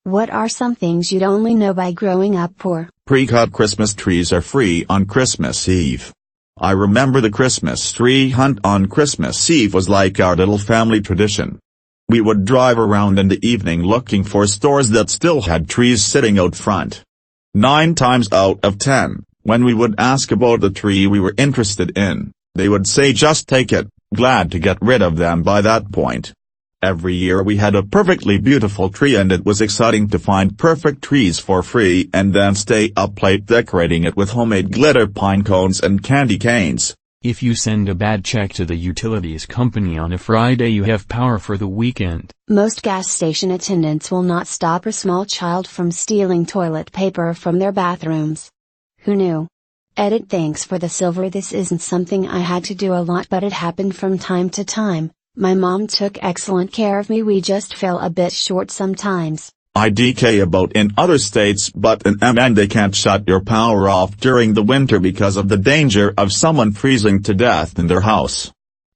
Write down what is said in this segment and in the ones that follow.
What are some things you'd only know by growing up poor? Pre-cut Christmas trees are free on Christmas Eve. I remember the Christmas tree hunt on Christmas Eve was like our little family tradition. We would drive around in the evening looking for stores that still had trees sitting out front. 9 times out of 10, when we would ask about the tree we were interested in, they would say just take it, glad to get rid of them by that point. Every year we had a perfectly beautiful tree and it was exciting to find perfect trees for free and then stay up late decorating it with homemade glitter pine cones and candy canes. If you send a bad check to the utilities company on a Friday, you have power for the weekend. Most gas station attendants will not stop a small child from stealing toilet paper from their bathrooms. Who knew? Edit. Thanks for the silver. This isn't something I had to do a lot, but it happened from time to time. My mom took excellent care of me. We just fell a bit short sometimes. IDK about in other states, but in MN they can't shut your power off during the winter because of the danger of someone freezing to death in their house.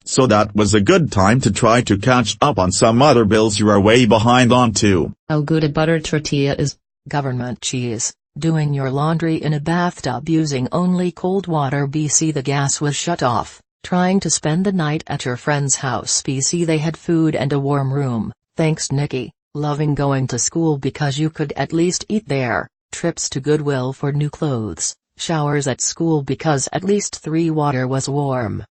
So that was a good time to try to catch up on some other bills you are way behind on too. How good a butter tortilla is. Government cheese. Doing your laundry in a bathtub using only cold water. BC the gas was shut off. Trying to spend the night at your friend's house. BC they had food and a warm room, thanks Nikki. Loving going to school because you could at least eat there. Trips to Goodwill for new clothes. Showers at school because at least 3 water was warm.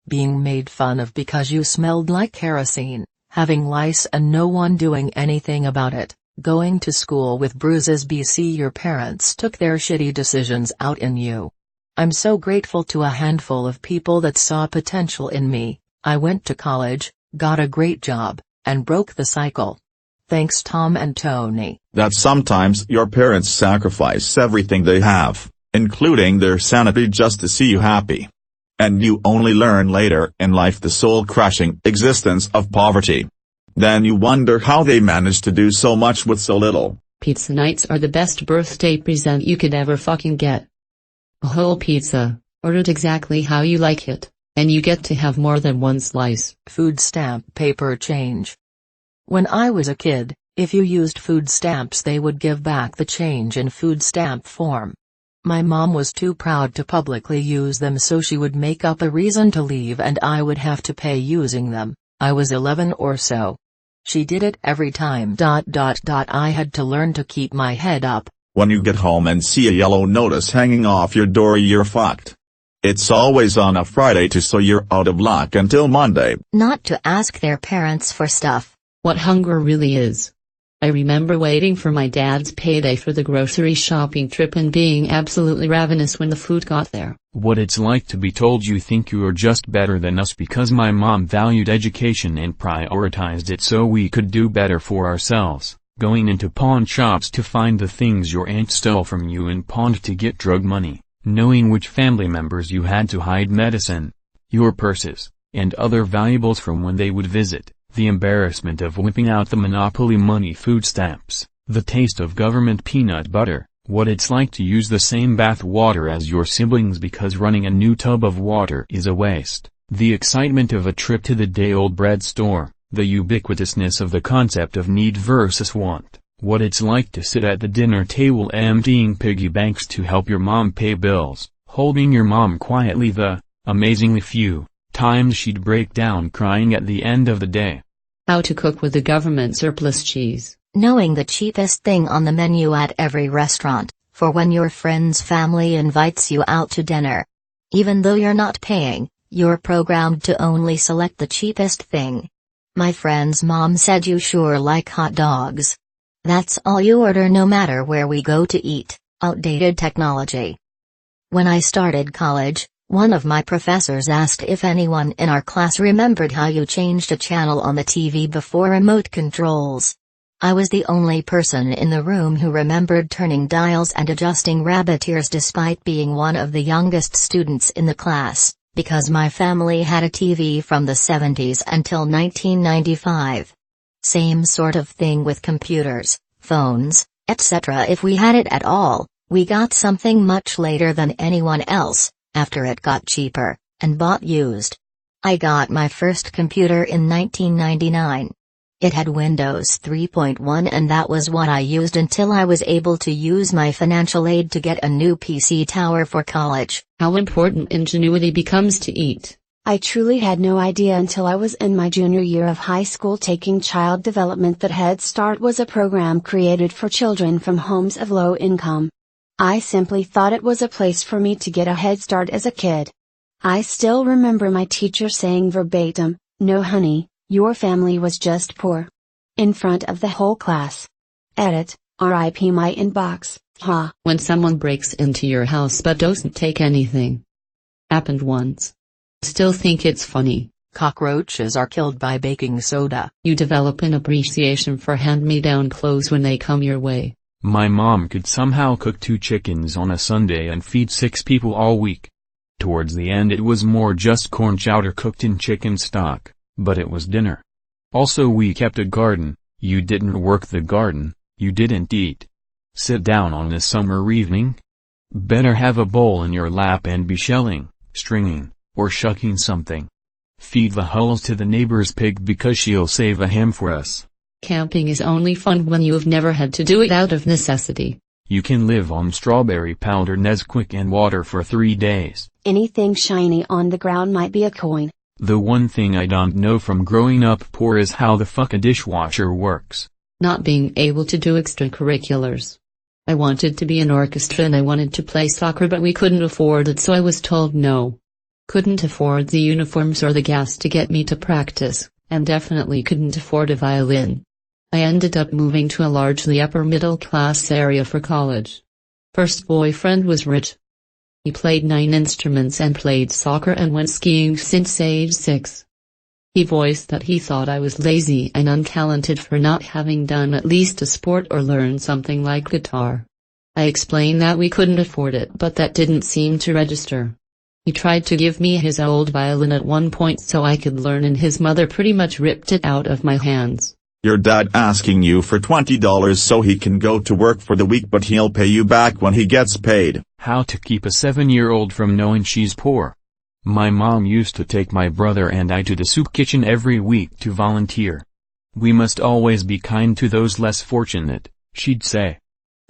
Being made fun of because you smelled like kerosene. Having lice and no one doing anything about it. Going to school with bruises. BC your parents took their shitty decisions out in you. I'm so grateful to a handful of people that saw potential in me. I went to college, got a great job, and broke the cycle. Thanks Tom and Tony. That sometimes your parents sacrifice everything they have, including their sanity just to see you happy. And you only learn later in life the soul-crushing existence of poverty. Then you wonder how they manage to do so much with so little. Pizza nights are the best birthday present you could ever fucking get. A whole pizza, ordered exactly how you like it, and you get to have more than one slice. Food stamp paper change. When I was a kid, if you used food stamps they would give back the change in food stamp form. My mom was too proud to publicly use them, so she would make up a reason to leave and I would have to pay using them. I was 11 or so. She did it every time. I had to learn to keep my head up. When you get home and see a yellow notice hanging off your door, you're fucked. It's always on a Friday too, so you're out of luck until Monday. Not to ask their parents for stuff. What hunger really is. I remember waiting for my dad's payday for the grocery shopping trip and being absolutely ravenous when the food got there. What it's like to be told you think you are just better than us because my mom valued education and prioritized it so we could do better for ourselves. Going into pawn shops to find the things your aunt stole from you and pawned to get drug money, knowing which family members you had to hide medicine, your purses, and other valuables from when they would visit, the embarrassment of whipping out the Monopoly money food stamps, the taste of government peanut butter, what it's like to use the same bath water as your siblings because running a new tub of water is a waste, the excitement of a trip to the day-old bread store. The ubiquitousness of the concept of need versus want, what it's like to sit at the dinner table emptying piggy banks to help your mom pay bills, holding your mom quietly, the amazingly few times she'd break down crying at the end of the day. How to cook with the government surplus cheese. Knowing the cheapest thing on the menu at every restaurant, for when your friend's family invites you out to dinner. Even though you're not paying, you're programmed to only select the cheapest thing. My friend's mom said you sure like hot dogs. That's all you order no matter where we go to eat. Outdated technology. When I started college, one of my professors asked if anyone in our class remembered how you changed a channel on the TV before remote controls. I was the only person in the room who remembered turning dials and adjusting rabbit ears despite being one of the youngest students in the class. Because my family had a TV from the 70s until 1995. Same sort of thing with computers, phones, etc. If we had it at all, we got something much later than anyone else, after it got cheaper, and bought used. I got my first computer in 1999. It had Windows 3.1 and that was what I used until I was able to use my financial aid to get a new PC tower for college. How important ingenuity becomes to eat. I truly had no idea until I was in my junior year of high school taking child development that Head Start was a program created for children from homes of low income. I simply thought it was a place for me to get a head start as a kid. I still remember my teacher saying verbatim, "No honey, your family was just poor." In front of the whole class. Edit, RIP my inbox, ha. When someone breaks into your house but doesn't take anything. Happened once. Still think it's funny. Cockroaches are killed by baking soda. You develop an appreciation for hand-me-down clothes when they come your way. My mom could somehow cook 2 chickens on a Sunday and feed 6 people all week. Towards the end it was more just corn chowder cooked in chicken stock, but it was dinner. Also we kept a garden. You didn't work the garden, you didn't eat. Sit down on a summer evening? Better have a bowl in your lap and be shelling, stringing, or shucking something. Feed the hulls to the neighbor's pig because she'll save a ham for us. Camping is only fun when you've never had to do it out of necessity. You can live on strawberry powder Nesquik and water for 3 days. Anything shiny on the ground might be a coin. The one thing I don't know from growing up poor is how the fuck a dishwasher works. Not being able to do extracurriculars. I wanted to be in orchestra and I wanted to play soccer but we couldn't afford it so I was told no. Couldn't afford the uniforms or the gas to get me to practice, and definitely couldn't afford a violin. I ended up moving to a largely upper middle class area for college. First boyfriend was rich. He played 9 instruments and played soccer and went skiing since age 6. He voiced that he thought I was lazy and untalented for not having done at least a sport or learned something like guitar. I explained that we couldn't afford it but that didn't seem to register. He tried to give me his old violin at one point so I could learn and his mother pretty much ripped it out of my hands. Your dad asking you for $20 so he can go to work for the week but he'll pay you back when he gets paid. How to keep a 7-year-old from knowing she's poor. My mom used to take my brother and I to the soup kitchen every week to volunteer. We must always be kind to those less fortunate, she'd say.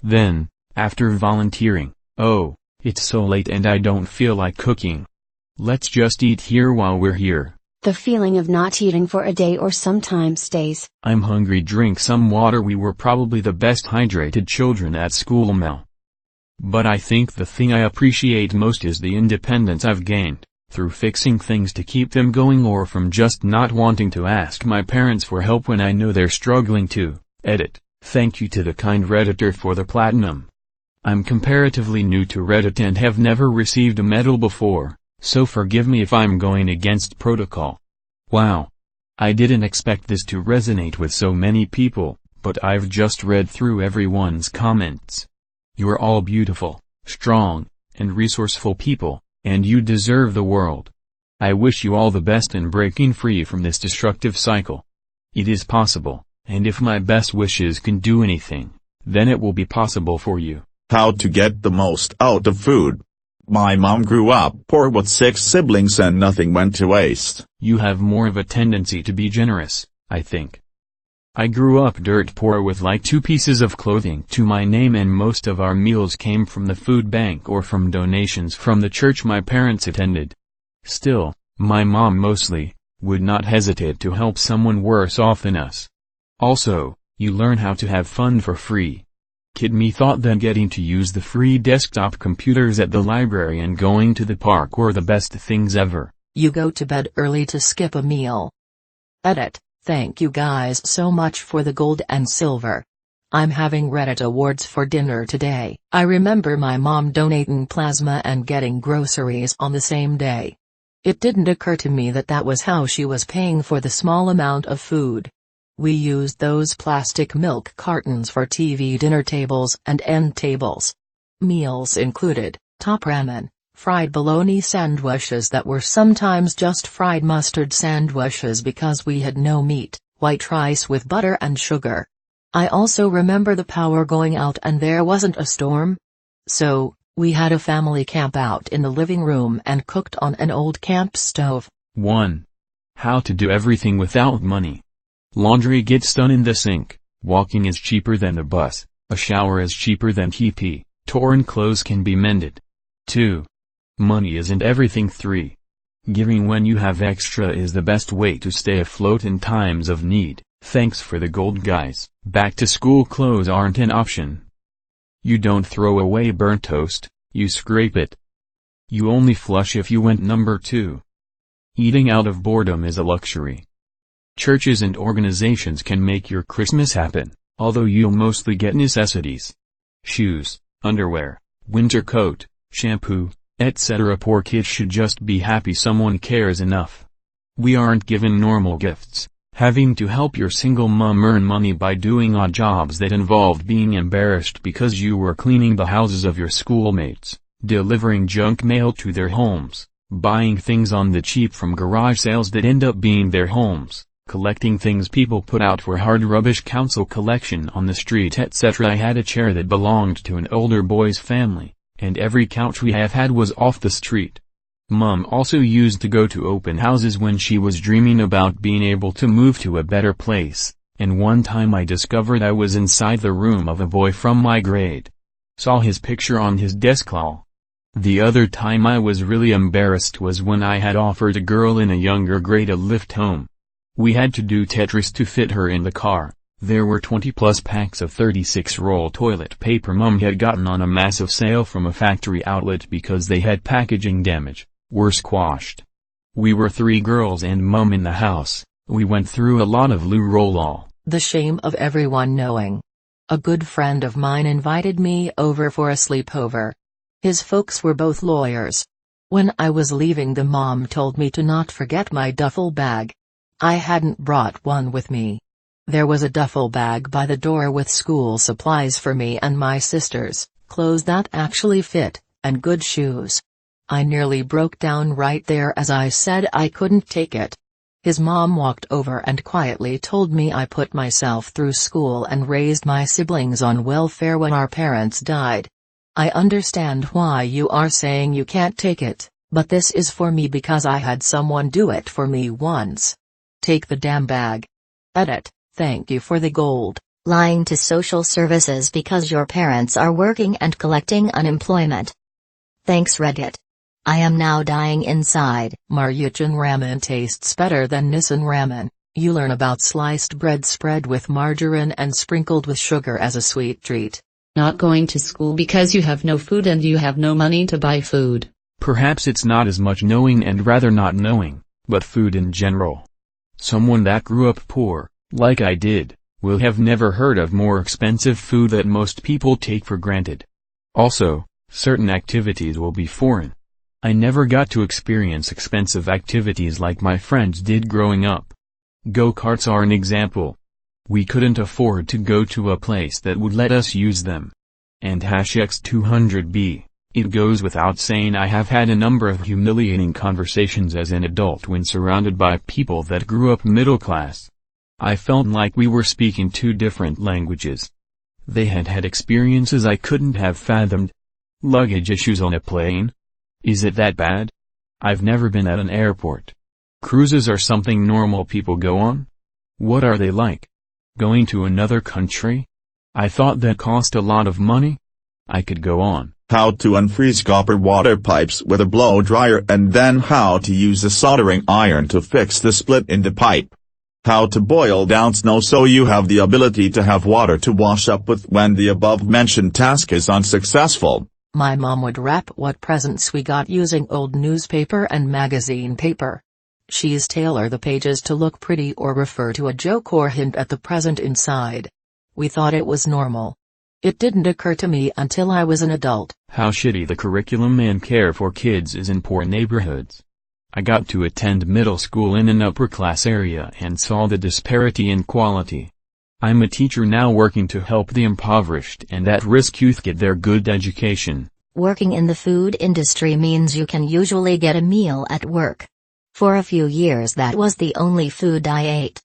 Then, after volunteering, "Oh, it's so late and I don't feel like cooking. Let's just eat here while we're here." The feeling of not eating for a day or sometimes days. "I'm hungry, drink some water." We were probably the best hydrated children at school, Mel. But I think the thing I appreciate most is the independence I've gained, through fixing things to keep them going or from just not wanting to ask my parents for help when I know they're struggling too. Edit. Thank you to the kind Redditor for the platinum. I'm comparatively new to Reddit and have never received a medal before, so forgive me if I'm going against protocol. Wow. I didn't expect this to resonate with so many people, but I've just read through everyone's comments. You're all beautiful, strong, and resourceful people, and you deserve the world. I wish you all the best in breaking free from this destructive cycle. It is possible, and if my best wishes can do anything, then it will be possible for you. How to get the most out of food. My mom grew up poor with 6 siblings and nothing went to waste. You have more of a tendency to be generous, I think. I grew up dirt poor with like 2 pieces of clothing to my name and most of our meals came from the food bank or from donations from the church my parents attended. Still, my mom mostly, would not hesitate to help someone worse off than us. Also, you learn how to have fun for free. Kid me thought that getting to use the free desktop computers at the library and going to the park were the best things ever. You go to bed early to skip a meal. Edit. Thank you guys so much for the gold and silver. I'm having Reddit awards for dinner today. I remember my mom donating plasma and getting groceries on the same day. It didn't occur to me that that was how she was paying for the small amount of food. We used those plastic milk cartons for TV dinner tables and end tables. Meals included top ramen, fried bologna sandwiches that were sometimes just fried mustard sandwiches because we had no meat, white rice with butter and sugar. I also remember the power going out and there wasn't a storm. So, we had a family camp out in the living room and cooked on an old camp stove. 1. How to do everything without money. Laundry gets done in the sink, walking is cheaper than the bus, a shower is cheaper than TP, torn clothes can be mended. 2. Money isn't everything. 3. Giving when you have extra is the best way to stay afloat in times of need. Thanks for the gold, guys. Back to school clothes aren't an option. You don't throw away burnt toast, you scrape it. You only flush if you went number 2. Eating out of boredom is a luxury. Churches and organizations can make your Christmas happen, although you'll mostly get necessities. Shoes, underwear, winter coat, shampoo, etc. Poor kids should just be happy someone cares enough. We aren't given normal gifts. Having to help your single mom earn money by doing odd jobs that involved being embarrassed because you were cleaning the houses of your schoolmates, delivering junk mail to their homes, buying things on the cheap from garage sales that end up being their homes, collecting things people put out for hard rubbish council collection on the street, etc. I had a chair that belonged to an older boy's family, and every couch we have had was off the street. Mom also used to go to open houses when she was dreaming about being able to move to a better place, and one time I discovered I was inside the room of a boy from my grade. Saw his picture on his desk wall. The other time I was really embarrassed was when I had offered a girl in a younger grade a lift home. We had to do Tetris to fit her in the car. There were 20 plus packs of 36-roll toilet paper Mom had gotten on a massive sale from a factory outlet because they had packaging damage. Were squashed. We were 3 girls and Mom in the house. We went through a lot of loo roll-all. The shame of everyone knowing. A good friend of mine invited me over for a sleepover. His folks were both lawyers. When I was leaving, the mom told me to not forget my duffel bag. I hadn't brought one with me. There was a duffel bag by the door with school supplies for me and my sisters, clothes that actually fit, and good shoes. I nearly broke down right there as I said I couldn't take it. His mom walked over and quietly told me I put myself through school and raised my siblings on welfare when our parents died. I understand why you are saying you can't take it, but this is for me because I had someone do it for me once. Take the damn bag. Edit, thank you for the gold. Lying to social services because your parents are working and collecting unemployment. Thanks Reddit. I am now dying inside. Maruchan ramen tastes better than Nissan ramen. You learn about sliced bread spread with margarine and sprinkled with sugar as a sweet treat. Not going to school because you have no food and you have no money to buy food. Perhaps it's not as much knowing and rather not knowing, but food in general. Someone that grew up poor, like I did, will have never heard of more expensive food that most people take for granted. Also, certain activities will be foreign. I never got to experience expensive activities like my friends did growing up. Go-karts are an example. We couldn't afford to go to a place that would let us use them. And #X200B, it goes without saying I have had a number of humiliating conversations as an adult when surrounded by people that grew up middle class. I felt like we were speaking 2 different languages. They had had experiences I couldn't have fathomed. Luggage issues on a plane? Is it that bad? I've never been at an airport. Cruises are something normal people go on? What are they like? Going to another country? I thought that cost a lot of money? I could go on. How to unfreeze copper water pipes with a blow dryer, and then how to use a soldering iron to fix the split in the pipe. How to boil down snow so you have the ability to have water to wash up with when the above-mentioned task is unsuccessful. My mom would wrap what presents we got using old newspaper and magazine paper. She's tailor the pages to look pretty or refer to a joke or hint at the present inside. We thought it was normal. It didn't occur to me until I was an adult. How shitty the curriculum and care for kids is in poor neighborhoods. I got to attend middle school in an upper-class area and saw the disparity in quality. I'm a teacher now working to help the impoverished and at-risk youth get their good education. Working in the food industry means you can usually get a meal at work. For a few years that was the only food I ate.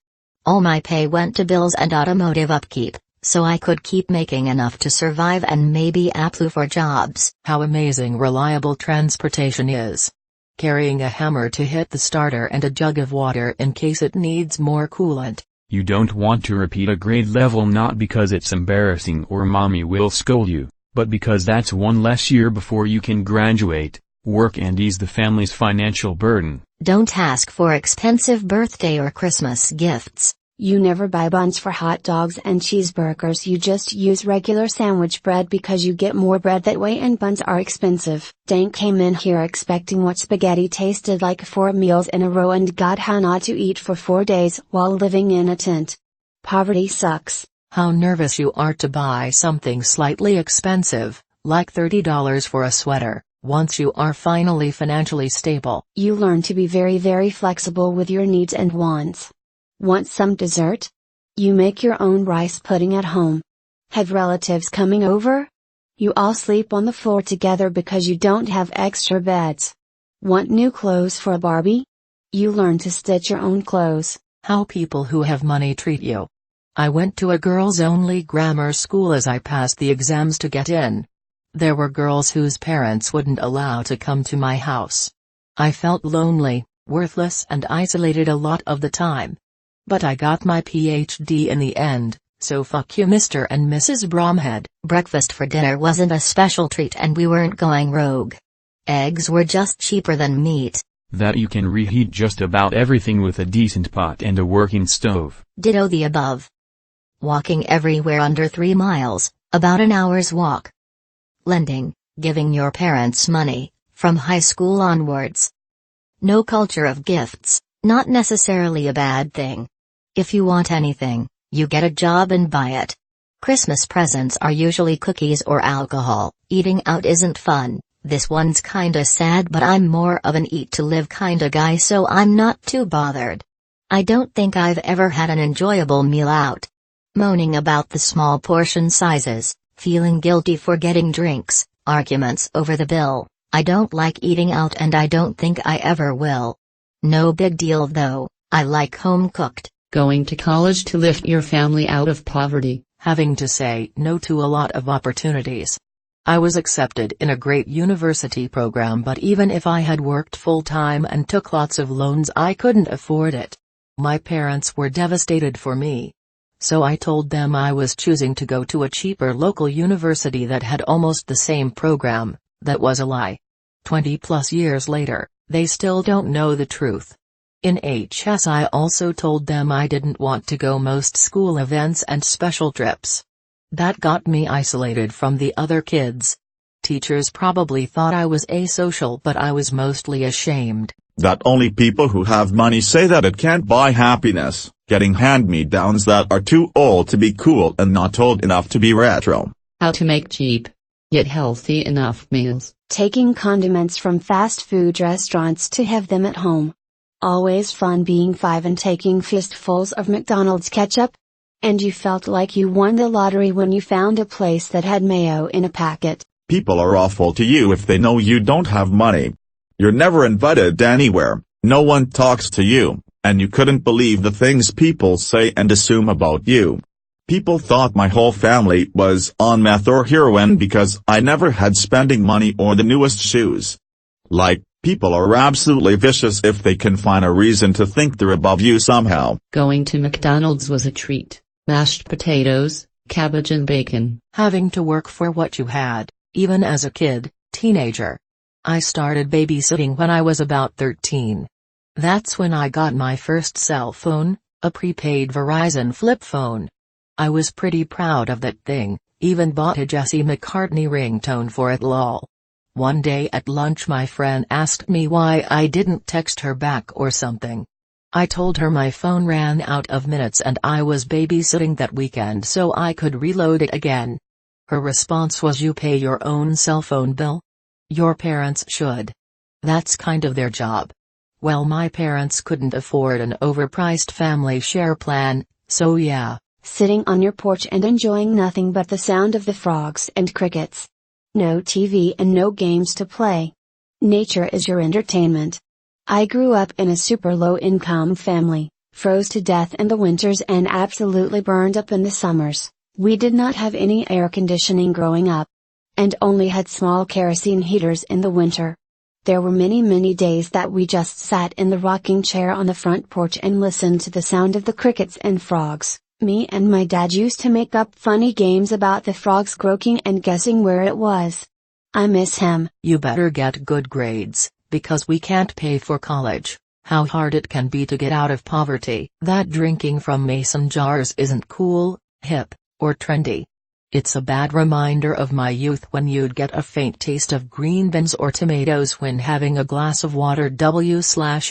All my pay went to bills and automotive upkeep, so I could keep making enough to survive and maybe apply for jobs. How amazing reliable transportation is. Carrying a hammer to hit the starter and a jug of water in case it needs more coolant. You don't want to repeat a grade level not because it's embarrassing or mommy will scold you, but because that's one less year before you can graduate, work and ease the family's financial burden. Don't ask for expensive birthday or Christmas gifts. You never buy buns for hot dogs and cheeseburgers, you just use regular sandwich bread because you get more bread that way and buns are expensive. Dank came in here expecting what spaghetti tasted like 4 meals in a row and got how not to eat for 4 days while living in a tent. Poverty sucks. How nervous you are to buy something slightly expensive, like $30 for a sweater, once you are finally financially stable. You learn to be very flexible with your needs and wants. Want some dessert? You make your own rice pudding at home. Have relatives coming over? You all sleep on the floor together because you don't have extra beds. Want new clothes for a Barbie? You learn to stitch your own clothes. How people who have money treat you. I went to a girls-only grammar school as I passed the exams to get in. There were girls whose parents wouldn't allow to come to my house. I felt lonely, worthless and isolated a lot of the time. But I got my PhD in the end, so fuck you Mr. and Mrs. Bromhead. Breakfast for dinner wasn't a special treat and we weren't going rogue. Eggs were just cheaper than meat. That you can reheat just about everything with a decent pot and a working stove. Ditto the above. Walking everywhere under 3 miles, about an hour's walk. Lending, giving your parents money, from high school onwards. No culture of gifts, not necessarily a bad thing. If you want anything, you get a job and buy it. Christmas presents are usually cookies or alcohol. Eating out isn't fun. This one's kinda sad, but I'm more of an eat to live kinda guy, so I'm not too bothered. I don't think I've ever had an enjoyable meal out. Moaning about the small portion sizes, feeling guilty for getting drinks, arguments over the bill. I don't like eating out and I don't think I ever will. No big deal though, I like home cooked. Going to college to lift your family out of poverty. Having to say no to a lot of opportunities. I was accepted in a great university program, but even if I had worked full-time and took lots of loans, I couldn't afford it. My parents were devastated for me. So I told them I was choosing to go to a cheaper local university that had almost the same program. That was a lie. 20+ years later, they still don't know the truth. In HS I also told them I didn't want to go most school events and special trips. That got me isolated from the other kids. Teachers probably thought I was asocial, but I was mostly ashamed. That only people who have money say that it can't buy happiness, getting hand-me-downs that are too old to be cool and not old enough to be retro. How to make cheap, yet healthy enough meals. Taking condiments from fast food restaurants to have them at home. Always fun being 5 and taking fistfuls of McDonald's ketchup? And you felt like you won the lottery when you found a place that had mayo in a packet. People are awful to you if they know you don't have money. You're never invited anywhere, no one talks to you, and you couldn't believe the things people say and assume about you. People thought my whole family was on meth or heroin because I never had spending money or the newest shoes. Like, people are absolutely vicious if they can find a reason to think they're above you somehow. Going to McDonald's was a treat. Mashed potatoes, cabbage and bacon. Having to work for what you had, even as a kid, teenager. I started babysitting when I was about 13. That's when I got my first cell phone, a prepaid Verizon flip phone. I was pretty proud of that thing, even bought a Jesse McCartney ringtone for it lol. One day at lunch my friend asked me why I didn't text her back or something. I told her my phone ran out of minutes and I was babysitting that weekend so I could reload it again. Her response was, "You pay your own cell phone bill? Your parents should. That's kind of their job." Well, my parents couldn't afford an overpriced family share plan, so yeah. Sitting on your porch and enjoying nothing but the sound of the frogs and crickets. No TV and no games to play. Nature is your entertainment. I grew up in a super low-income family, froze to death in the winters and absolutely burned up in the summers. We did not have any air conditioning growing up. And only had small kerosene heaters in the winter. There were many days that we just sat in the rocking chair on the front porch and listened to the sound of the crickets and frogs. Me and my dad used to make up funny games about the frogs croaking and guessing where it was. I miss him. You better get good grades, because we can't pay for college. How hard it can be to get out of poverty. That drinking from mason jars isn't cool, hip, or trendy. It's a bad reminder of my youth when you'd get a faint taste of green beans or tomatoes when having a glass of water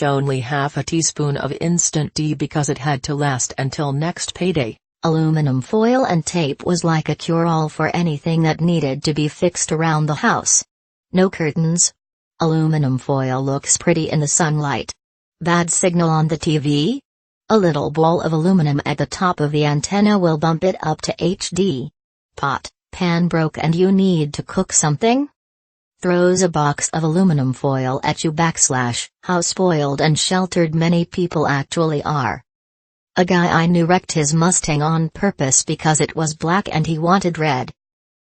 only half a teaspoon of instant tea because it had to last until next payday. Aluminum foil and tape was like a cure-all for anything that needed to be fixed around the house. No curtains. Aluminum foil looks pretty in the sunlight. Bad signal on the TV? A little ball of aluminum at the top of the antenna will bump it up to HD. Pot, pan broke and you need to cook something? Throws a box of aluminum foil at you / how spoiled and sheltered many people actually are. A guy I knew wrecked his Mustang on purpose because it was black and he wanted red.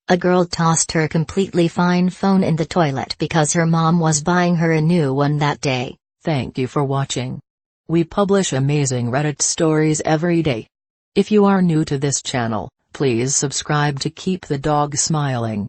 A girl tossed her completely fine phone in the toilet because her mom was buying her a new one that day. Thank you for watching. We publish amazing Reddit stories every day. If you are new to this channel, please subscribe to keep the dog smiling.